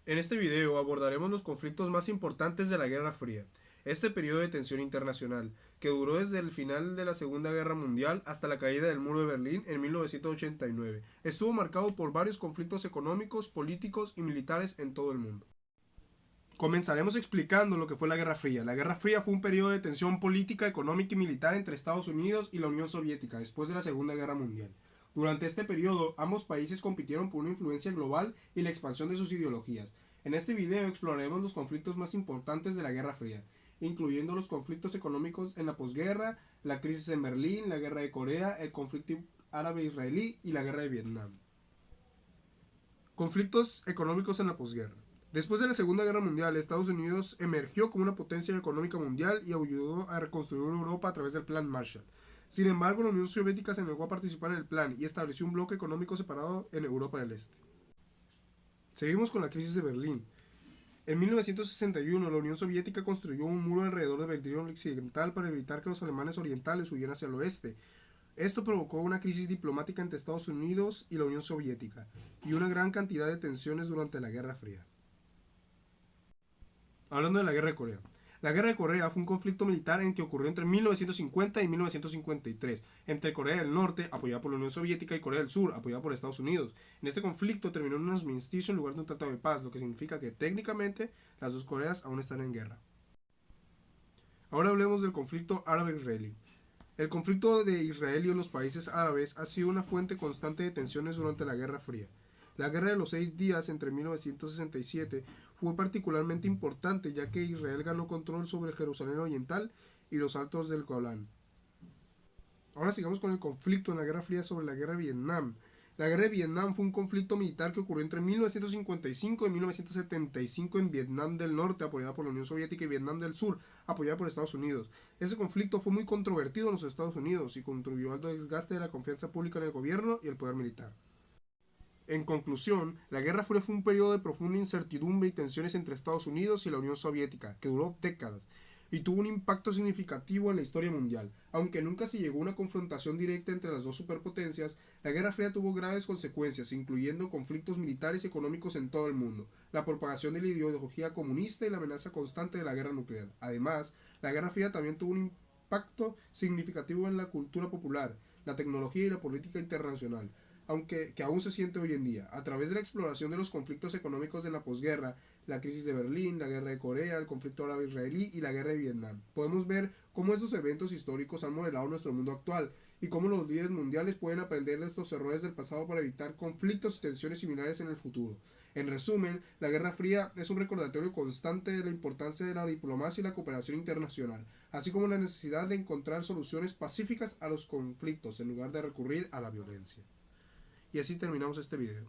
En este video abordaremos los conflictos más importantes de la Guerra Fría, este periodo de tensión internacional, que duró desde el final de la Segunda Guerra Mundial hasta la caída del Muro de Berlín en 1989. Estuvo marcado por varios conflictos económicos, políticos y militares en todo el mundo. Comenzaremos explicando lo que fue la Guerra Fría. La Guerra Fría fue un periodo de tensión política, económica y militar entre Estados Unidos y la Unión Soviética después de la Segunda Guerra Mundial. Durante este periodo, ambos países compitieron por una influencia global y la expansión de sus ideologías. En este video exploraremos los conflictos más importantes de la Guerra Fría, incluyendo los conflictos económicos en la posguerra, la crisis en Berlín, la Guerra de Corea, el conflicto árabe-israelí y la Guerra de Vietnam. Conflictos económicos en la posguerra. Después de la Segunda Guerra Mundial, Estados Unidos emergió como una potencia económica mundial y ayudó a reconstruir Europa a través del Plan Marshall. Sin embargo, la Unión Soviética se negó a participar en el plan y estableció un bloque económico separado en Europa del Este. Seguimos con la crisis de Berlín. En 1961, la Unión Soviética construyó un muro alrededor de Berlín Occidental para evitar que los alemanes orientales huyeran hacia el oeste. Esto provocó una crisis diplomática entre Estados Unidos y la Unión Soviética y una gran cantidad de tensiones durante la Guerra Fría. Hablando de la Guerra de Corea. La Guerra de Corea fue un conflicto militar en que ocurrió entre 1950 y 1953, entre Corea del Norte, apoyada por la Unión Soviética, y Corea del Sur, apoyada por Estados Unidos. En este conflicto terminó en un armisticio en lugar de un tratado de paz, lo que significa que técnicamente las dos Coreas aún están en guerra. Ahora hablemos del conflicto árabe-israelí. El conflicto de Israel y los países árabes ha sido una fuente constante de tensiones durante la Guerra Fría. La Guerra de los 6 días entre 1967 fue particularmente importante ya que Israel ganó control sobre Jerusalén Oriental y los altos del Golán. Ahora sigamos con el conflicto en la Guerra Fría sobre la Guerra de Vietnam. La Guerra de Vietnam fue un conflicto militar que ocurrió entre 1955 y 1975 en Vietnam del Norte, apoyada por la Unión Soviética, y Vietnam del Sur, apoyada por Estados Unidos. Este conflicto fue muy controvertido en los Estados Unidos y contribuyó al desgaste de la confianza pública en el gobierno y el poder militar. En conclusión, la Guerra Fría fue un periodo de profunda incertidumbre y tensiones entre Estados Unidos y la Unión Soviética, que duró décadas, y tuvo un impacto significativo en la historia mundial. Aunque nunca se llegó a una confrontación directa entre las dos superpotencias, la Guerra Fría tuvo graves consecuencias, incluyendo conflictos militares y económicos en todo el mundo, la propagación de la ideología comunista y la amenaza constante de la guerra nuclear. Además, la Guerra Fría también tuvo un impacto significativo en la cultura popular, la tecnología y la política internacional, aunque que aún se siente hoy en día. A través de la exploración de los conflictos económicos de la posguerra, la crisis de Berlín, la guerra de Corea, el conflicto árabe-israelí y la guerra de Vietnam, podemos ver cómo estos eventos históricos han modelado nuestro mundo actual y cómo los líderes mundiales pueden aprender de estos errores del pasado para evitar conflictos y tensiones similares en el futuro. En resumen, la Guerra Fría es un recordatorio constante de la importancia de la diplomacia y la cooperación internacional, así como la necesidad de encontrar soluciones pacíficas a los conflictos en lugar de recurrir a la violencia. Y así terminamos este video.